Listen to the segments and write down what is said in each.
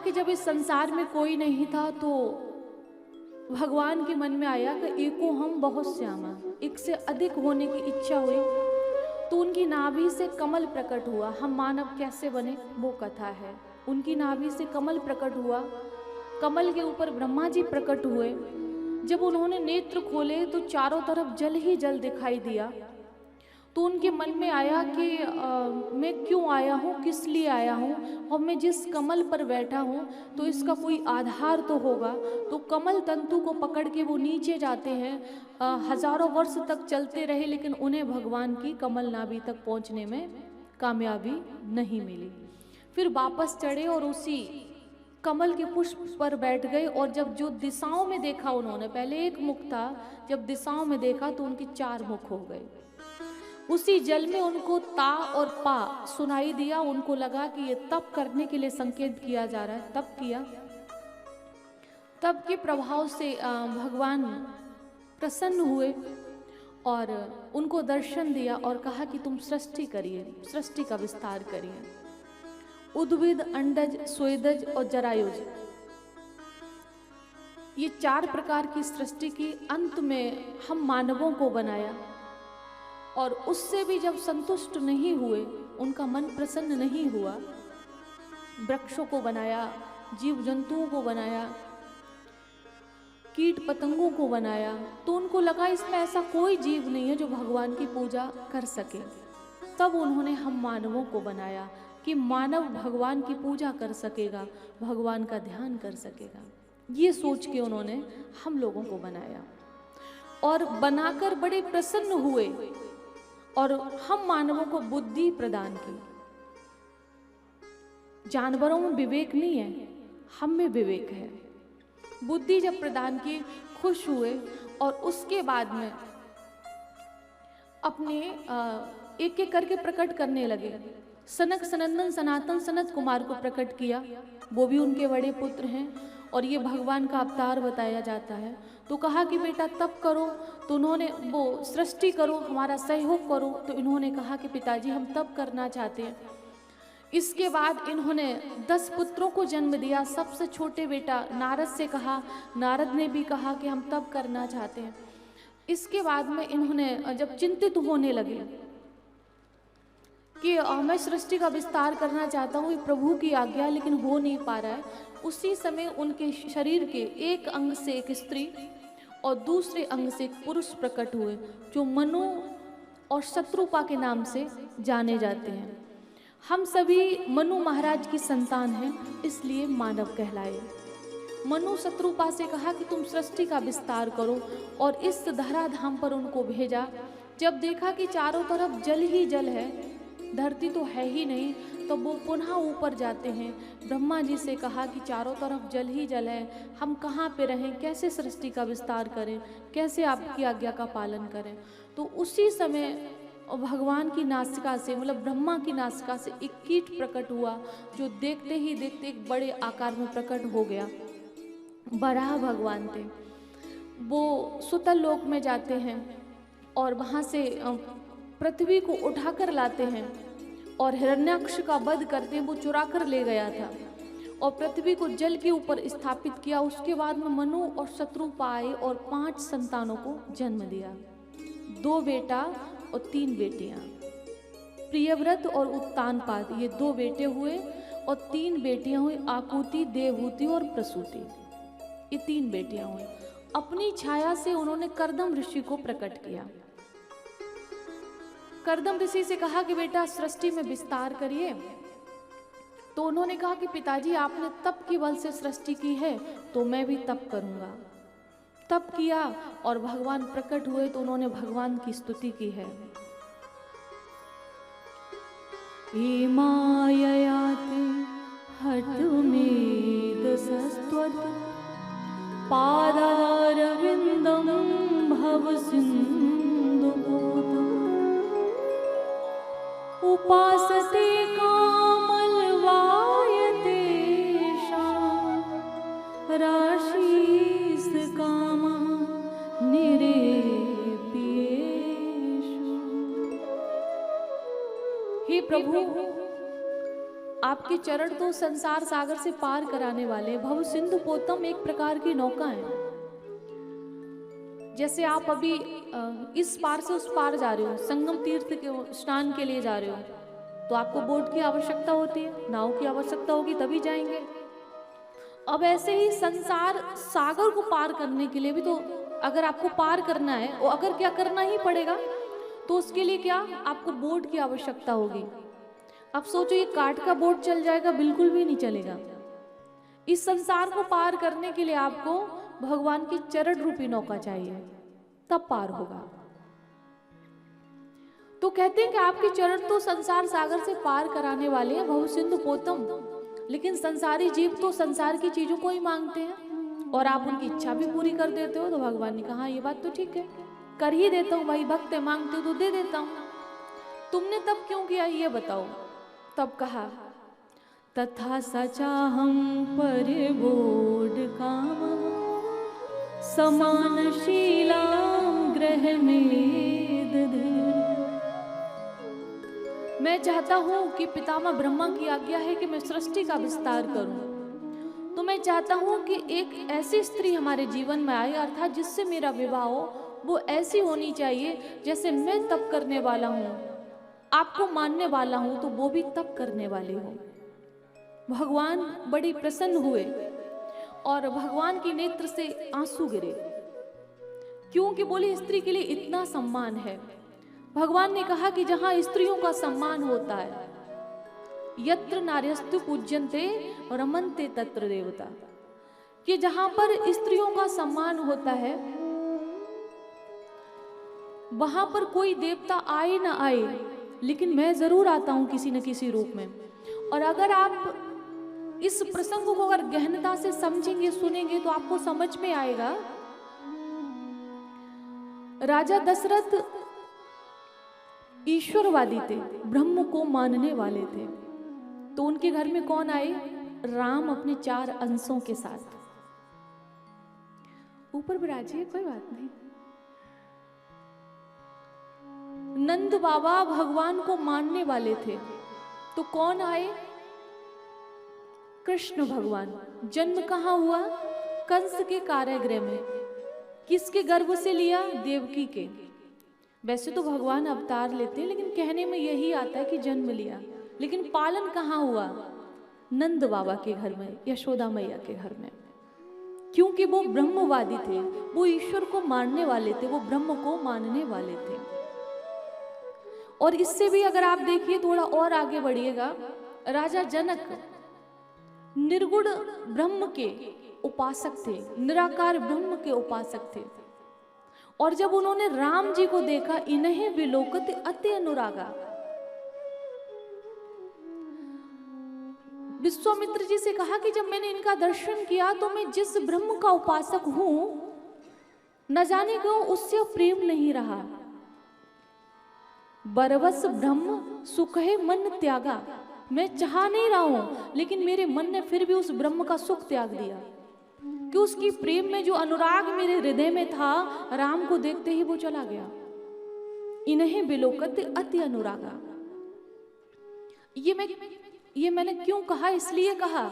कि जब इस संसार में कोई नहीं था तो भगवान के मन में आया कि एको हम बहुत श्यामा, एक से अधिक होने की इच्छा हुई। तो उनकी नाभि से कमल प्रकट हुआ। हम मानव कैसे बने वो कथा है। उनकी नाभि से कमल प्रकट हुआ, कमल के ऊपर ब्रह्मा जी प्रकट हुए। जब उन्होंने नेत्र खोले तो चारों तरफ जल ही जल दिखाई दिया। तो उनके मन में आया कि मैं क्यों आया हूँ, किस लिए आया हूँ, और मैं जिस कमल पर बैठा हूँ तो इसका कोई आधार तो होगा। तो कमल तंतु को पकड़ के वो नीचे जाते हैं। हजारों वर्ष तक चलते रहे लेकिन उन्हें भगवान की कमल नाभि तक पहुँचने में कामयाबी नहीं मिली। फिर वापस चढ़े और उसी कमल के पुष्प पर बैठ गए। और जब जो दिशाओं में देखा उन्होंने, पहले एक मुख था, जब दिशाओं में देखा तो उनके 4 मुख हो गए। उसी जल में उनको ता और पा सुनाई दिया। उनको लगा कि ये तप करने के लिए संकेत किया जा रहा है। तप किया, तप के प्रभाव से भगवान प्रसन्न हुए और उनको दर्शन दिया और कहा कि तुम सृष्टि करिए, सृष्टि का विस्तार करिए। उद्भिद, अंडज, स्वेदज और जरायुज, ये 4 प्रकार की सृष्टि की अंत में हम मानवों को बनाया। और उससे भी जब संतुष्ट नहीं हुए, उनका मन प्रसन्न नहीं हुआ, वृक्षों को बनाया, जीव जंतुओं को बनाया, कीट पतंगों को बनाया। तो उनको लगा इसमें ऐसा कोई जीव नहीं है जो भगवान की पूजा कर सके। तब उन्होंने हम मानवों को बनाया कि मानव भगवान की पूजा कर सकेगा, भगवान का ध्यान कर सकेगा। ये सोच के उन्होंने हम लोगों को बनाया और बनाकर बड़े प्रसन्न हुए और हम मानवों को बुद्धि प्रदान की। जानवरों में विवेक नहीं है, हम में विवेक है। बुद्धि जब प्रदान की, खुश हुए और उसके बाद में अपने एक एक करके प्रकट करने लगे। सनक सनंदन सनातन सनत कुमार को प्रकट किया, वो भी उनके बड़े पुत्र हैं और ये भगवान का अवतार बताया जाता है। तो कहा कि बेटा तप करो, तो उन्होंने वो सृष्टि करो, हमारा सहयोग करो। तो इन्होंने कहा कि पिताजी हम तप करना चाहते हैं। इसके बाद इन्होंने 10 पुत्रों को जन्म दिया। सबसे छोटे बेटा नारद से कहा, नारद ने भी कहा कि हम तप करना चाहते हैं। इसके बाद में इन्होंने जब चिंतित होने लगे कि मैं सृष्टि का विस्तार करना चाहता हूँ, ये प्रभु की आज्ञा लेकिन हो नहीं पा रहा है, उसी समय उनके शरीर के एक अंग से एक स्त्री और दूसरे अंग से एक पुरुष प्रकट हुए, जो मनु और शत्रुपा के नाम से जाने जाते हैं। हम सभी मनु महाराज की संतान हैं, इसलिए मानव कहलाए। मनु शत्रुपा से कहा कि तुम सृष्टि का विस्तार करो और इस धराधाम पर उनको भेजा। जब देखा कि चारों तरफ जल ही जल है, धरती तो है ही नहीं, तो वो पुनः ऊपर जाते हैं। ब्रह्मा जी से कहा कि चारों तरफ जल ही जल है, हम कहाँ पे रहें, कैसे सृष्टि का विस्तार करें, कैसे आपकी आज्ञा का पालन करें। तो उसी समय भगवान की नासिका से, मतलब ब्रह्मा की नासिका से एक कीट प्रकट हुआ, जो देखते ही देखते एक बड़े आकार में प्रकट हो गया। बराह भगवान थे। वो सुतल लोक में जाते हैं और वहाँ से पृथ्वी को उठाकर लाते हैं और हिरण्याक्ष का वध करते हैं। वो चुरा कर ले गया था और पृथ्वी को जल के ऊपर स्थापित किया। उसके बाद में मनु और शत्रुपा आए और 5 संतानों को जन्म दिया, 2 बेटा और 3 बेटियां। प्रियव्रत और उत्तानपाद, ये 2 बेटे हुए और 3 बेटियां हुई, आकुति, देवहूति और प्रसूति, ये 3 बेटियां हुई। अपनी छाया से उन्होंने कर्दम ऋषि को प्रकट किया। कर्दम ऋषि से कहा कि बेटा सृष्टि में विस्तार करिए। तो उन्होंने कहा कि पिताजी आपने तप के बल से सृष्टि की है, तो मैं भी तप करूंगा। तप किया और भगवान प्रकट हुए, तो उन्होंने भगवान की स्तुति की है। हे माययाते हठमेद सस्त्वत् पादारविन्दं भव सिन्धुभूतम् उपासते कामलवायते राशीस कामा निरेप्येषु। हे प्रभु, आपके चरण तो संसार सागर से पार कराने वाले। भव सिंधु पोतम एक प्रकार की नौका है। जैसे आप अभी इस पार से उस पार जा रहे हो, संगम तीर्थ के स्नान के लिए जा रहे हो, तो आपको बोट की आवश्यकता होती है, नाव की आवश्यकता होगी, तभी जाएंगे। अब ऐसे ही संसार सागर को पार करने के लिए भी तो अगर आपको पार करना है, और अगर क्या करना ही पड़ेगा, तो उसके लिए क्या आपको बोट की आवश्यकता होगी। अब सोचो ये काठ का बोट चल जाएगा? बिल्कुल भी नहीं चलेगा। इस संसार को पार करने के लिए आपको भगवान की चरण रूपी नौका चाहिए, तब पार होगा। तो कहते हैं कि आपके चरण तो संसार सागर से पार कराने वाले हैं, भव सिंधु पोतम। लेकिन संसारी जीव तो संसार की चीजों को ही मांगते हैं, और आप उनकी इच्छा भी पूरी कर देते हो। तो भगवान ने कहा ये बात तो ठीक है, कर ही देता हूँ भाई, भक्त है, मांगते हो तो दे देता हूँ। तुमने तब क्यों किया ये बताओ। तब कहा तथा सचाहम परिबोध काम समानशीला ग्रह में दधीर। मैं चाहता हूं कि पितामह ब्रह्मा की आज्ञा है कि मैं सृष्टि का विस्तार करूं, तो मैं चाहता हूं कि एक ऐसी स्त्री हमारे जीवन में आए, अर्थात जिससे मेरा विवाह हो, वो ऐसी होनी चाहिए जैसे मैं तप करने वाला हूं, आपको मानने वाला हूं, तो वो भी तप करने वाले हो। भगवान बड़ी प्रसन्न हुए और भगवान के नेत्र से आंसू गिरे, क्योंकि बोले स्त्री के लिए इतना सम्मान है। भगवान ने कहा कि जहां स्त्रियों का सम्मान होता है, यत्र नार्यस्तु पूज्यन्ते रमन्ते तत्र देवता, कि जहां पर स्त्रियों का सम्मान होता है वहां पर कोई देवता आए ना आए, लेकिन मैं जरूर आता हूं किसी न किसी रूप में। और अगर आप इस प्रसंग को अगर गहनता से समझेंगे, सुनेंगे, तो आपको समझ में आएगा। राजा दशरथ ईश्वरवादी थे, ब्रह्म को मानने वाले थे। तो उनके घर में कौन आए? राम अपने 4 अंशों के साथ। ऊपर विराजिए, कोई बात नहीं। नंद बाबा भगवान को मानने वाले थे, तो कौन आए? कृष्ण भगवान। जन्म कहाँ हुआ? कंस के कारागृह में। किसके गर्भ से लिया? देवकी के। वैसे तो भगवान अवतार लेते हैं, लेकिन कहने में यही आता है कि जन्म लिया, लेकिन पालन कहाँ हुआ? नंद बाबा के घर में, यशोदा मैया के घर में। क्योंकि वो ब्रह्मवादी थे, वो ईश्वर को मानने वाले थे, वो ब्रह्म को मानने वाले थे। और इससे भी अगर आप देखिए, थोड़ा और आगे बढ़िएगा, राजा जनक निर्गुण ब्रह्म के उपासक थे, निराकार ब्रह्म के उपासक थे। और जब उन्होंने राम जी को देखा, इन्हें विलोकत अति अनुरागा, विश्वामित्र जी से कहा कि जब मैंने इनका दर्शन किया तो मैं जिस ब्रह्म का उपासक हूं, न जाने क्यों उससे प्रेम नहीं रहा। बरवस ब्रह्म सुख है मन त्यागा, मैं चाह नहीं रहा हूं, लेकिन मेरे मन ने फिर भी उस ब्रह्म का सुख त्याग दिया, कि उसकी प्रेम में जो अनुराग मेरे हृदय में था, राम को देखते ही वो चला गया। इन्हें बिलोकत अति अनुरागा। ये मैंने क्यों कहा? इसलिए कहा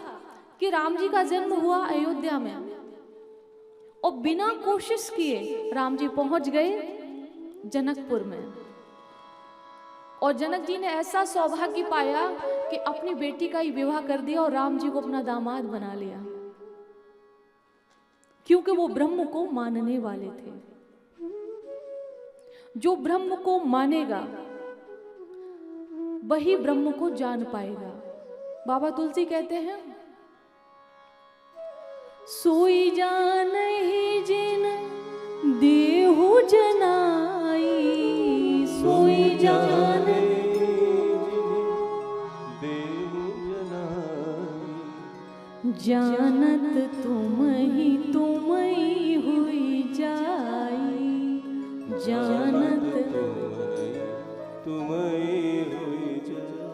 कि राम जी का जन्म हुआ अयोध्या में, और बिना कोशिश किए राम जी पहुंच गए जनकपुर में। और जनक जी ने ऐसा सौभाग्य पाया कि अपनी बेटी का ही विवाह कर दिया और राम जी को अपना दामाद बना लिया, क्योंकि वो ब्रह्म को मानने वाले थे। जो ब्रह्म को मानेगा वही ब्रह्म को जान पाएगा। बाबा तुलसी कहते हैं, सोई जानहि जिन देहु जनाई, सोई जानहि देहु जनाई, जानत तुम ही हुई जाई, जानत तुम ही हुई जाई,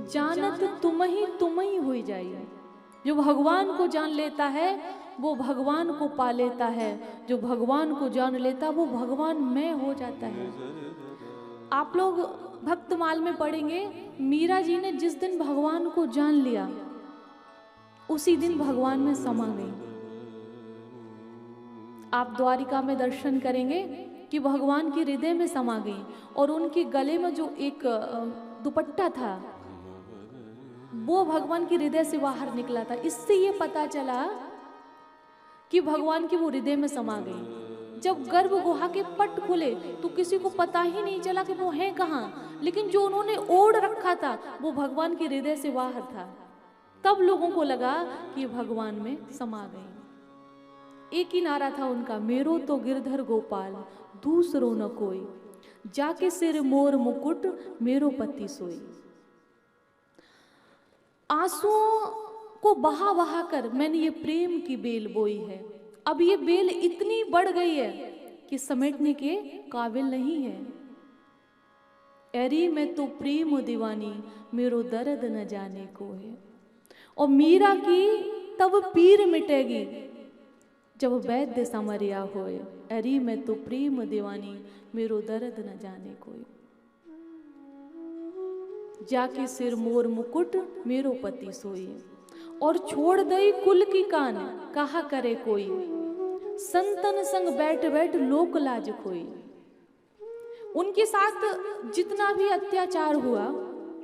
जानत तुम ही हुई जाई। जो भगवान को जान लेता है वो भगवान को पा लेता है, जो भगवान को जान लेता वो भगवान में हो जाता है। आप लोग भक्तमाल में पढ़ेंगे, मीरा जी ने जिस दिन भगवान को जान लिया उसी दिन भगवान में समा गई। आप द्वारिका में दर्शन करेंगे कि भगवान के हृदय में समा गई, और उनके गले में जो एक दुपट्टा था वो भगवान के हृदय से बाहर निकला था। इससे ये पता चला कि भगवान की वो हृदय में समा गई। जब गर्भ गुहा के पट खुले तो किसी को पता ही नहीं चला कि वो है कहाँ, लेकिन जो उन्होंने ओढ़ रखा था वो भगवान के हृदय से बाहर था। तब लोगों को लगा कि भगवान में समा गई। एक ही नारा था उनका, मेरो तो गिरधर गोपाल दूसरो न कोई, जाके सिर मोर मुकुट मेरो पति सोई। आंसुओं को बहा बहा कर मैंने ये प्रेम की बेल बोई है। अब ये बेल इतनी बढ़ गई है कि समेटने के काबिल नहीं है। एरी मैं तो प्रेम दीवानी मेरो दर्द न जाने को है। और मीरा की तब पीर मिटेगी जब वैद्य समरिया होए। एरी मैं तो प्रेम दीवानी मेरो दर्द न जाने कोई, जाके सिर मोर मुकुट मेरो पति सोई। और छोड़ दई कुल की कान कहा करे कोई, संतन संग बैठ बैठ लोक लाज खोई। उनके साथ जितना भी अत्याचार हुआ,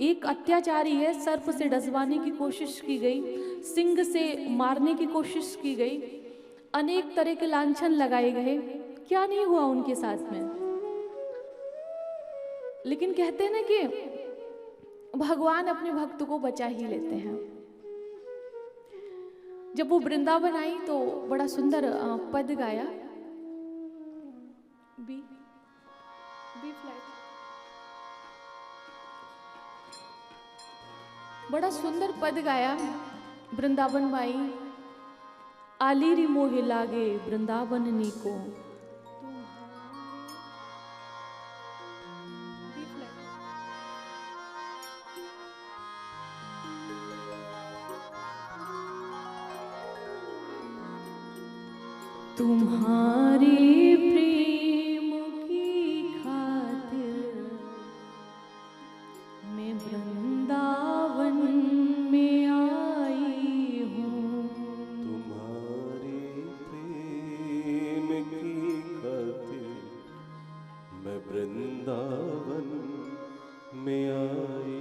एक अत्याचारी है, सर्प से डसवाने की कोशिश की गई, सिंह से मारने की कोशिश की गई, अनेक तरह के लांछन लगाए गए, क्या नहीं हुआ उनके साथ में। लेकिन कहते हैं ना कि भगवान अपने भक्त को बचा ही लेते हैं। जब वो वृंदावन आई तो बड़ा सुंदर पद गाया, बी फ्लैट, बड़ा सुंदर पद गाया। वृंदावन माई आलीरी मोहे लागे वृंदावन नी को, तुम्हारे प्रेम की खातिर मैं वृंदावन में आई हूँ। तुम्हारे प्रेम की खातिर मैं वृंदावन में आई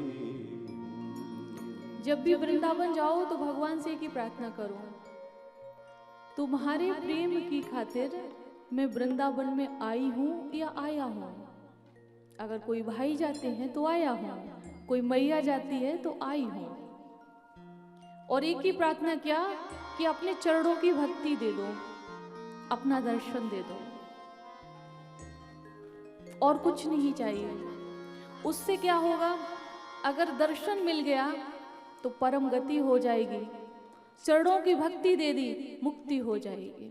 हूँ। जब भी वृंदावन जाओ तो भगवान से एक ही प्रार्थना करो, तुम्हारे प्रेम की खातिर मैं वृंदावन में आई हूँ या आया हूँ। अगर कोई भाई जाते हैं तो आया हूँ, कोई मैया जाती है तो आई हूँ। और एक ही प्रार्थना क्या कि अपने चरणों की भक्ति दे दो, अपना दर्शन दे दो, और कुछ नहीं चाहिए। उससे क्या होगा, अगर दर्शन मिल गया तो परम गति हो जाएगी, चरणों की भक्ति दे दी मुक्ति हो जाएगी।